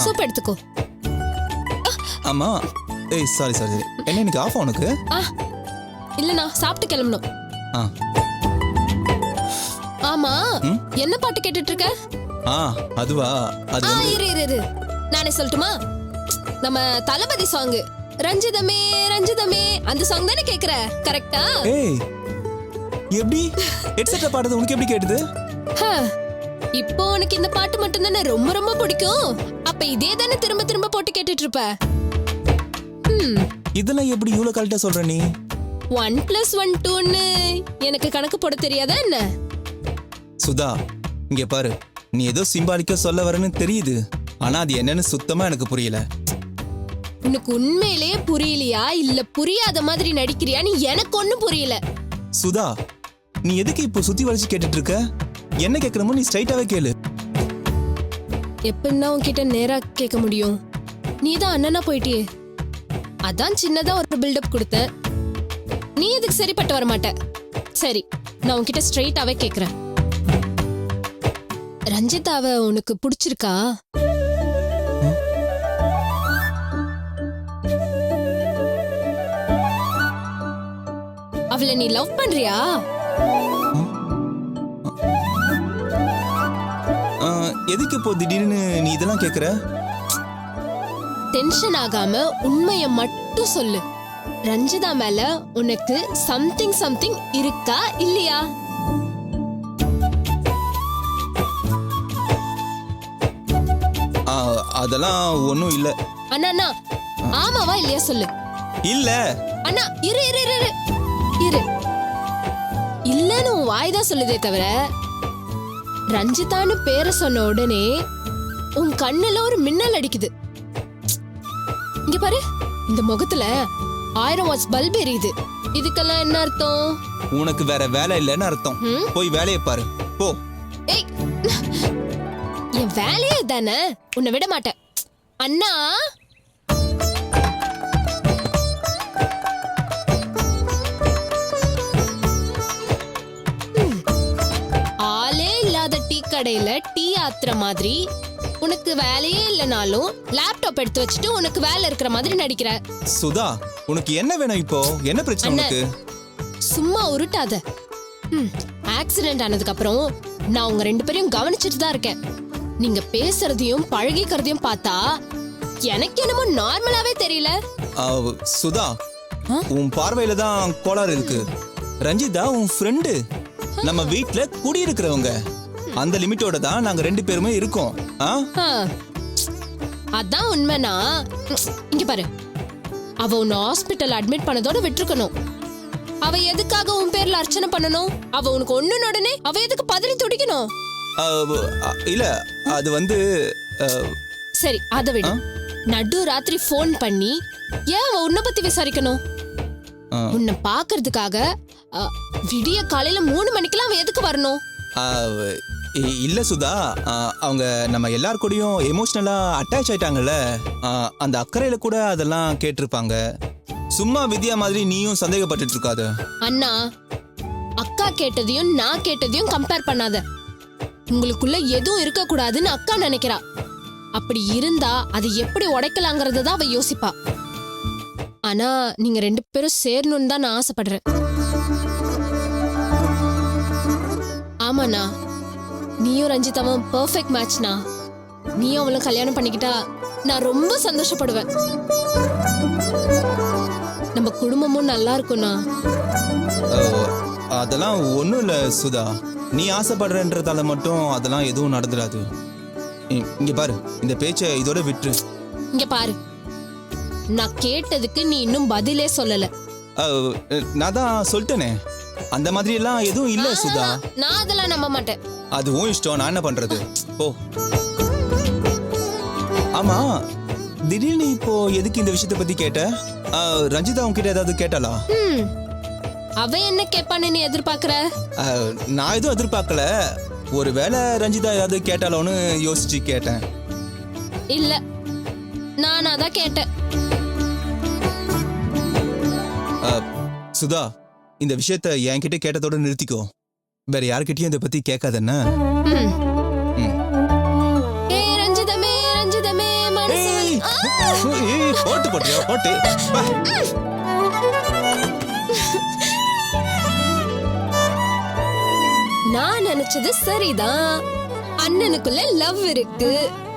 Soup எடுத்துக்கோ. ஆமா. ஏய் சாரி சாரி. என்ன இன்னைக்கு ஆஃப் உனக்கு? இல்லண்ணா சாப்பிட்டு கிளம்பணும். ஆமா என்ன பாட்டு கேட்டுட்டு இருக்க? அதுவா? அது இரு நானே சொல்லட்டுமா? நம்ம தளபதி சாங் ரஞ்சிதமே ரஞ்சிதமே அந்த சாங் தானே கேக்குற? கரெக்ட்டா? ஏய் எப்படி ஹெட்செட்ல பாடுறது உனக்கு எப்படி கேட்டுது? இப்போ உனக்கு இந்த பாட்டு மட்டும் தானே ரொம்ப ரொம்ப பிடிக்கும். அப்ப இதே தானே திரும்ப திரும்ப போட்டு கேட்டுட்டு இருப்ப. இதெல்லாம் எப்படி இவ்வளவு கரெக்ட்டா சொல்ற நீ? 1+1 2ன்னு எனக்கு கணக்கு போட தெரியாதா என்ன? சுதா இங்க பாரு, நீ ஏதோ சிம்பாலிக்கா சொல்ல வரேன்னு தெரியுது. ஆனா அது என்னன்னு சுத்தமா எனக்கு புரியல. உனக்கு உண்மையிலேயே புரியலையா இல்ல புரியாத மாதிரி நடிக்கிறியான்னு எனக்கு ஒண்ணும் புரியல. சுதா நீ எதுக்கு இப்போ சுத்தி வளைச்சு கேட்டுட்டு இருக்க? என்ன கேட்கணுமோ நீ ஸ்ட்ரைட்டாவே கேளு. எப்பன்னா உன்கிட்ட நேரா கேட்க முடியும்? நீதான் அண்ணனா போயிட்டியே, அதான் சின்னதா ஒரு பில்டப் கொடுத்தேன். நீ எதுக்கு சரிப்பட்டு வர மாட்ட. சரி நான் உன்கிட்ட ஸ்ட்ரைட்டாவே கேக்குறேன். ரஞ்சிதாவை உனக்கு பிடிச்சிருக்கா? அவளை நீ லவ் பண்றியா? எதுக்கு இப்போ திடீர்னு நீ இதெல்லாம் கேக்குற? டென்ஷன் ஆகாம உண்மைய மட்டும் சொல்லு. ரஞ்சிதா மேல உனக்கு சம்திங் இருக்கா இல்லையா? அதெல்லாம் ஒண்ணும் இல்ல. அண்ணா ஆமாவா இல்லையா சொல்லு. இல்ல அண்ணா இரு இரு இரு இரு இல்லன்னு உன் வாய்தான் சொல்லுதே தவிர ரஞ்சிதான்னு பேரை சொன்ன உடனே உன் கண்ணுல ஒரு மின்னல் அடிக்குது. இங்க பாரு, இந்த முகத்துல 1000 வாட்ஸ் பல்ப் எரியுது. இதுக்கெல்லாம் என்ன அர்த்தம்? உனக்கு வேற வேலை இல்லைன்னு அர்த்தம். போய் வேலையை பாரு போ. ஏய் என் வேலையே தானே, உன்னை விட மாட்டேன். அண்ணா ஆளே இல்லாத டீ கடையில டீ ஆத்துற மாதிரி உனக்கு வேலையே இல்லனாலும் லேப்டாப் எடுத்து வச்சுட்டு உனக்கு வேலை இருக்கிற மாதிரி நடிக்கிற. சுதா உனக்கு என்ன வேணும் இப்போ? என்ன பிரச்சனை உனக்கு? சும்மா உருட்டாத. ஆக்சிடென்ட் ஆனதுக்கு அப்புறம் நான் உங்க 2 பேரையும் கவனிச்சிட்டு தான் இருக்கேன். நீங்க பேசுறதையும் பழகிக்கிறதையும் பார்த்தா எனக்கு என்னமோ நார்மலாவே தெரியல. சுதா உன் பார்வையில தான் கோளாறு இருக்கு. ரஞ்சிதா உன் ஃப்ரெண்டு, நம்ம வீட்ல குடியிருக்கிறவங்க. அந்த லிமிட்டோட தான் நாங்க 2 பேருமே இருக்கோம். அதான் உண்மைனா இங்க பாரு, அவ உன்னை ஹாஸ்பிட்டல் அட்மிட் பண்ணதோட விட்டுருக்கணும். அவ எதுக்காக உன் பேர்ல அர்ச்சனை பண்ணணும்? அவ உனக்கு ஒண்ணுன உடனே அவ எதுக்கு பதறி துடிக்கணும்? இல்ல அது வந்து சரி அத விடு. நடு ராத்திரி போன் பண்ணி ஏன் அவ உன்னை பத்தி விசாரிக்கணும்? உன்னை பாக்குறதுக்காக விடிய காலையில 3 மணிக்கெல்லாம் அவ எதுக்கு வரணும்? இல்ல சுதா, அவங்க நம்ம எல்லார் கூடயும் எமோஷனலா அட்டாச் ஆயிட்டாங்கல்ல, அந்த அக்கறையில கூட அதெல்லாம் கேட்டிருப்பாங்க. சும்மா வித்யா மாதிரி நீயும் சந்தேகப்பட்டு இருக்காத. அண்ணா அக்கா கேட்டதையும் நான் கேட்டதையும் கம்பேர் பண்ணாத. உங்களுக்குள்ள எதுவும் இருக்க கூடாதுன்னு அக்கா நினைக்கிறா. அப்படி இருந்தா அதை எப்படி உடைக்கலாங்கிறத அவ யோசிப்பா. ஆனா நீங்க 2 பேரும் சேரணும்னு தான் நான் ஆசைப்படுறேன். ஆமாண்ணா, நீயும் ரஞ்சிதாவும் பெர்ஃபெக்ட் மேட்ச்னா. நீயும் அவளும் கல்யாணம் பண்ணிக்கிட்டா நான் ரொம்ப சந்தோஷப்படுவேன். நம்ம குடும்பமும் நல்லா இருக்கும்ண்ணா. அதெல்லாம் ஒண்ணும் இல்ல சுதா, நீ ஆசைப்படுறன்றதால மட்டும் அதெல்லாம் எதுவும் நடந்துடாது. இங்க பாரு, இந்த பேச்சை இதோட விட்டுரு. இங்க பாரு, நான் கேட்டதுக்கு நீ இன்னும் பதிலே சொல்லல. நான் தான் சொல்லிட்டேனே, அந்த மாதிரி எல்லாம் எதுவும் இல்ல சுதா. நான் அதெல்லாம் நம்ப மாட்டேன். அதுவும் இஷ்டம், நான் என்ன பண்றது? ஓ ஆமா, திடீர்னு இப்போ எதுக்கு இந்த விஷயத்தை பத்தி கேட்ட? ரஞ்சிதா உன்கிட்ட ஏதாவது கேட்டாளா? அவ என்ன கேட்பான்னு நீ எதிர்பார்க்கற? நான் எதுவும் எதிர்பார்க்கல. ஒருவேளை ரஞ்சிதா ஏதாவது கேட்டாலோன்னு யோசிச்சு கேட்டேன். இல்ல, நான் அதான் கேட்டேன். சுதா, இந்த விஷயத்த என்கிட்ட கேட்டதோட நிறுத்திக்கோ. வேற யார்கிட்டயும் இதை பத்தி கேட்காதன்னா. ரஞ்சிதமே ரஞ்சிதமே ஏய், போட்டு போட்டியா போட்டு வா. நான் நினைச்சது சரிதான். அண்ணனுக்குள்ள லவ் இருக்கு.